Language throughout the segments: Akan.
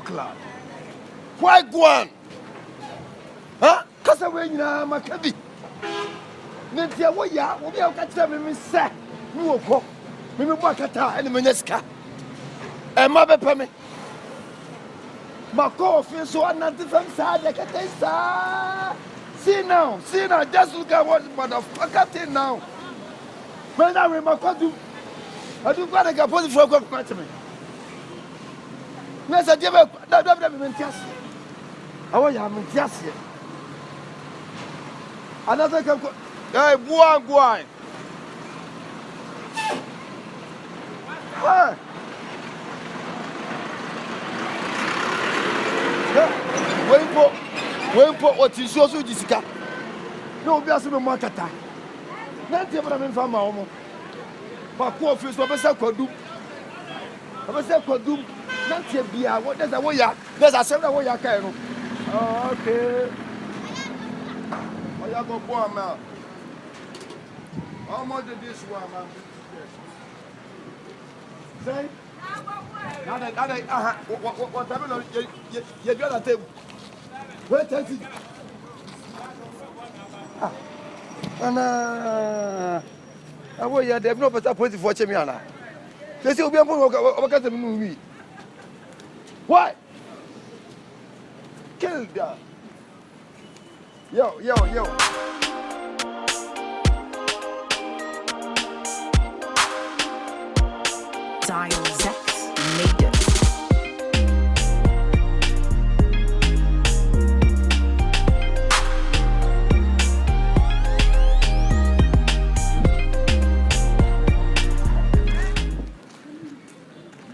football club. Why go on? Huh? Kasa we nyina makabi. Nentia wo ya, wo bia ka kira me se. Me wo ko. Me bo akata ene menya sika. E ma be pe me. Ma ko fi so ananti fam sa de kata sa. See now, just look at what motherfucker thing now. Man, I remember do. I do got a positive for a me. Let's give a mentas. I want you have mentas here. Another come. Hey, boy. Wait for what is your Jessica? No, be as a marketer. Not ever been from my home. But coffee is what I could do. I could do. Not yet be a what does a way out. There's a several way I can. Okay. I go poor man. How much is this one, man? Say? What happened? You're going to table. Wait, tell you. Anna, I will have no better point for Chemiana. They say, we'll be able to get the movie. What? Kill that. Yo. Dial Zex made it.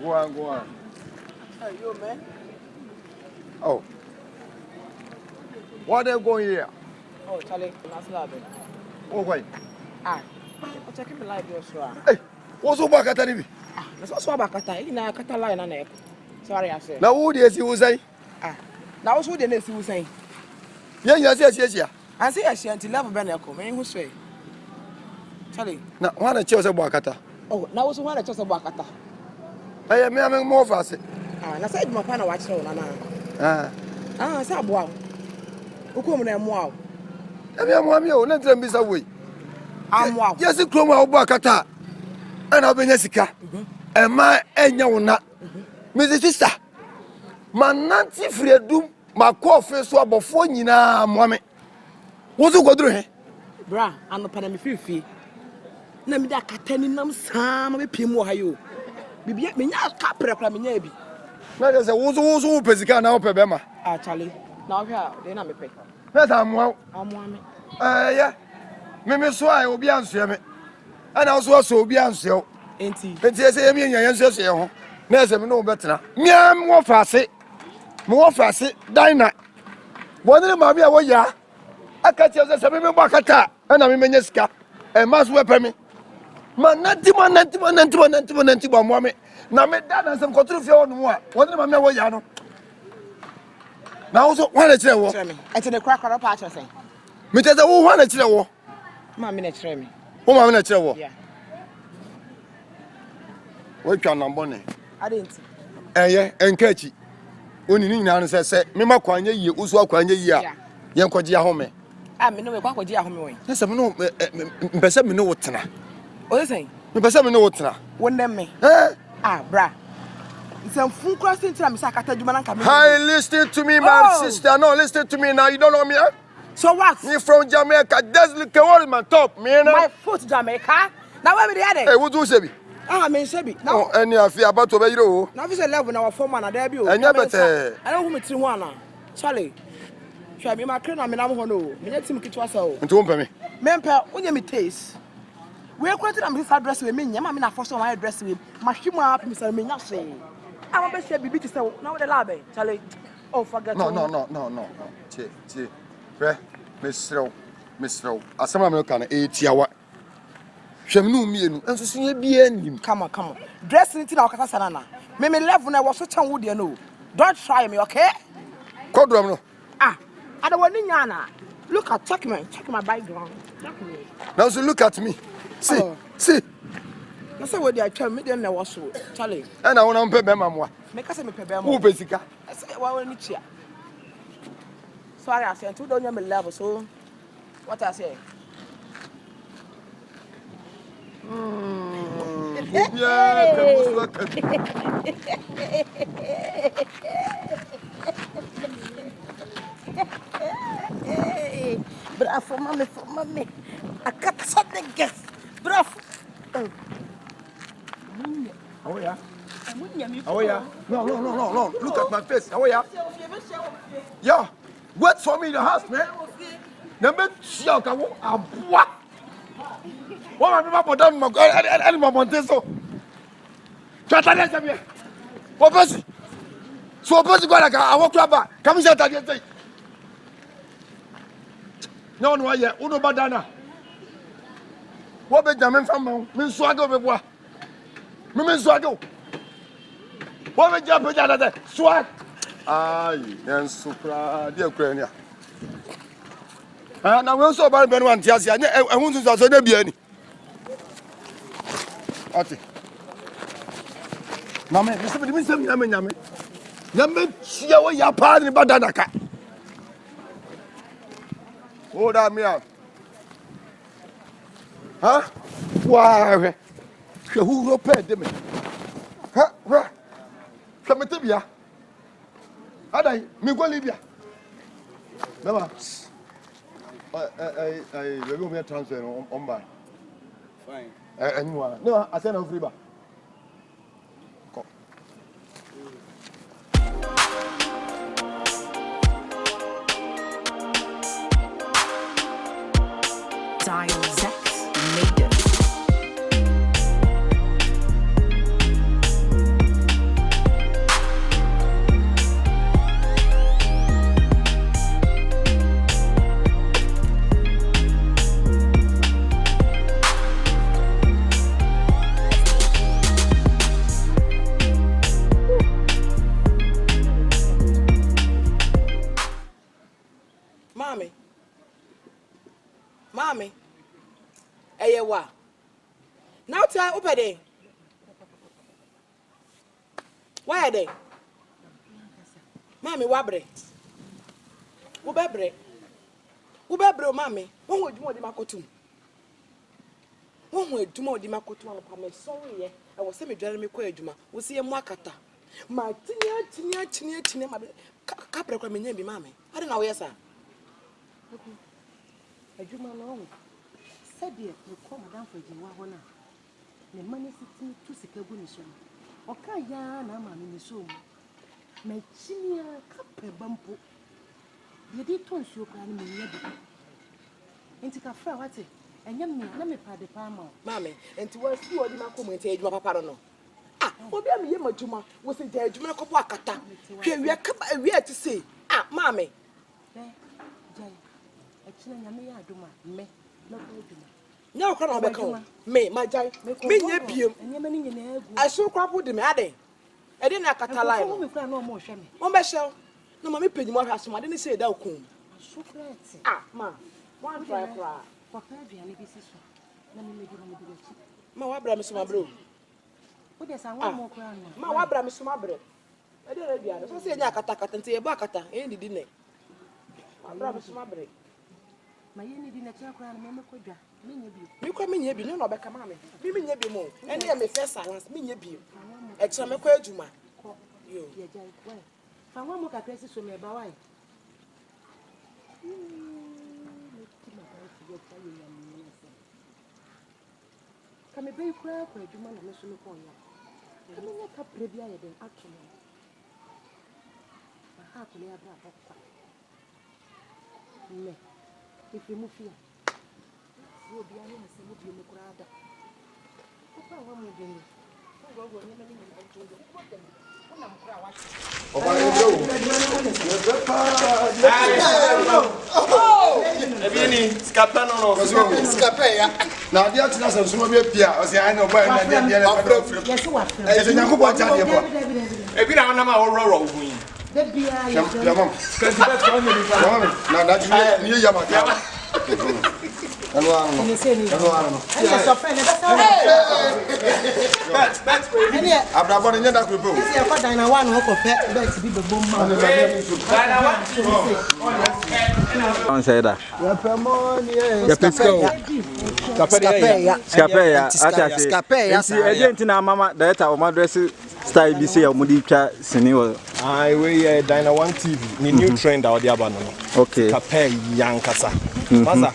Go on. Hey, you man. Oh. What are they going here? Oh, Charlie, that's love. Oh, wait. I'm checking the live your straw. Hey, what's up, Katanibi? That's what's about Kata. You know, Kata line on it. Sorry, I said. Now, who did you say? Now, what's what the next you saying? Yes. I say, I see until level Beneco, man, who say? Charlie. Now, one of Chelsea Wakata. Oh, now what's one of just about Kata? I am having more fast. I said, my partner watch on. Sa boa. Who come in wow? I am one year, let them be away. I'm wow. Yes, you come out Wakata. And I'll be Jessica. And my Enya, Mrs. Sister. My Nancy Freedom, my coffee swab before you now, mommy. What's you go through? Bra, I'm not panning me free. Namida Catani Nam Sam, a Pimo Hayo. Bibi, me not capra, Craminabi. That is a who's Pesica now, Pebema. Charlie. Now, here, they not me pay. That's I'm well. I'm one. Yeah. Mimi Swai will be answering me. And also be answering. Ain't he? And say, me and your ancestors, there's no better. Me, I'm more fast. Dina. One of them, my dear, ya. I catch you as a baby Bakata, and I'm in Meneska, and must weapon me. Man, 91, mommy. Now, me dad and some control for one. One of my Yano. Now, also, one at you. I tell the cracker up at us. Me tell the one at you. Mammy, next me. Oh, I'm at you. Yeah. What can I'm bonny? I didn't. Yeah, and catch it. When you need an answer, say, Mima Quanya, you also Quanya, yeah. Young Quadia home. I mean, no, what dear home. Yes, I'm no, Bessam no what now. What is it? Bessam no what now. One them me. Bra. Some full crossing to Misaka Juman. Hi, listen to me, my sister. No, listen to me now. You don't know me, huh? So what? Me from Jamaica. Just look at all my top, man. My foot, Jamaica. Now, where the other? Hey, what do you say? I mean, Sebi. No, any of you about to be you. Now, this is 11 our former and debut. And you better. I don't want to one. Charlie. Show me my crown. I mean, I'm going to let him get us all. And to me. Memper, when you taste. We're going to this address with me. I'm in a first one address with my human up, Mr. Minassi. I'm a baby to say, now the lab, Charlie. Oh, forget. No. Miss Row. As someone can 8 hours. Shemu me enu enso so ye bia nim. Come on. Dressing it na okata sanana. Me level na wo so chan wo de no. Don't try me, okay? Kodrom no. I don't want nyana. Look at check my background. Check me. Now so look at me. See. Na say we dey atwa me dey na wo so. Charlie. E na wona mpe be mamwa. Me ka say me pe be Wo mo. pe sika. Say wa ni chia. Sorry, I said, don't you level, so what I say? Bravo, mommy. I got something guess. Bravo. Oh yeah. Oh yeah. No. Look at my face. Oh yeah. Yeah. Wait for me in the house, man. Number shout I want a boy. What am I about my God? Any moment so. Try to let me. What person? So person go like I walk back. Come shout at you. No, yeah. Uno badana. What be German family? Me swagger be boy. Me swagger. What be Japan that swag? Aye, and supra, dear Ukraine. And I will so about Ben one Tiasia. I want to say, be any. Okay. Mamma, you said, me some yammy. Yammy, see how your partner Badanaka. Oh, damn me out. Huh? Why? Who repaired them? Huh? Come to me. Ada mi go Libya. Mama. We go me transfer on by. Fine. Anyone. No, I send on free ba. Come. Dial Zex made it. Mommy. Hey, wa. Now tell open there. Why are they? Mommy, wabre. Ubebre. Ubebre, mommy. One would do my cotum. One would do more de macotum on my sorry. I was semi Jeremy Quajuma. We see a markata. My tinia, my capra coming in, mammy. I don't know, yes, sir. Ajuma no said you come down for Jiwana. The money sitting to Sikabu so. Okay, ya na mammy so. My chinia cap bumpo. You did tons you can me yet. Into cafe, what's it? And young me, let me pad the palm. Mammy, and to us, you are the Macum and take my papa. No. Ah, what be a Majuma was a judgment of Wakata. We are to say, ah, mammy. No, can I become me, my giant, me, nephew. I saw crap with the madding. I didn't have a lie. Oh, my shell. No, mammy, pay more has I didn't say that. Ah, ma, one try. My wabra, Miss Mabro. What is I want more crown? My wabra, Miss Mabro. I didn't say Yakata and say a bacata, ain't it, didn't it? My brother, Miss Mabro. My unit in a chair crown, Mamma Quadra. You come in here, be no back, mammy. Me, be more. And I may first silence me, be. Extra Quajuma. You, I want more caprices from your boy. Come a baby crowd for Juma and Miss Luponia. Come in a cup previa than actually. I have to lay about that. If you move here, you'll be able to move in the crowd. What are you doing? Now, the other person who will be here, I know where I am. Yes, you are going to be a roll. The beer, your mom. Now, that's you, Yamaka. Ni se ni. Ene so fe ne besa. Bet. Abrabo ne nyada kwepo. Isi e kwa dina one ho ko pe bet bi be bom ma. Dina one. On say that. Ya pemoni Ya pesco. Scapeya. Scapeya. Si agent na mama data o madress style bi say o mudi twa sini o. I we Dina One TV. Ni new trend out there ban no. Okay. Scapeya yankasa. Masa.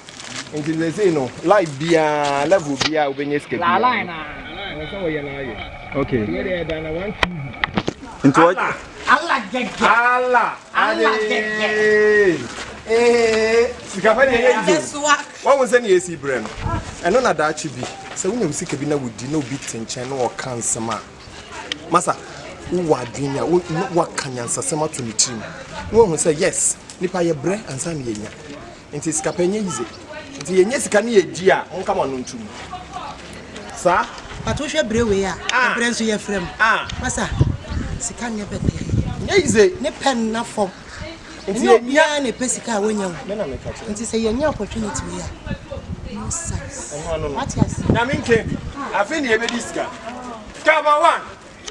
Nti they say no live bia level bia obenye scape. La line na. So we na you. Okay. We Dina One TV. Into what? Allah gege. Allah gege. Scapeya yezo. One was any AC brand. And on a dachi bi. So when you see kabina would no beat in China or cancer ma. Masa, who are doing what can answer some to the team? One will say yes, nipa ye bre and some ye. It is Capenya easy. The yes can ye dear, on come on to me. Sir, But we should brew ya. Brand to your friend. Masa, Sikanya bete. Easy, Ne pen na form. it's Ni ye obia na pesika wenye. men I make it. Nti say ye nya opportunity we ya. No size. What yes? Namin Kebi, I think ye be this guy. Come on, one.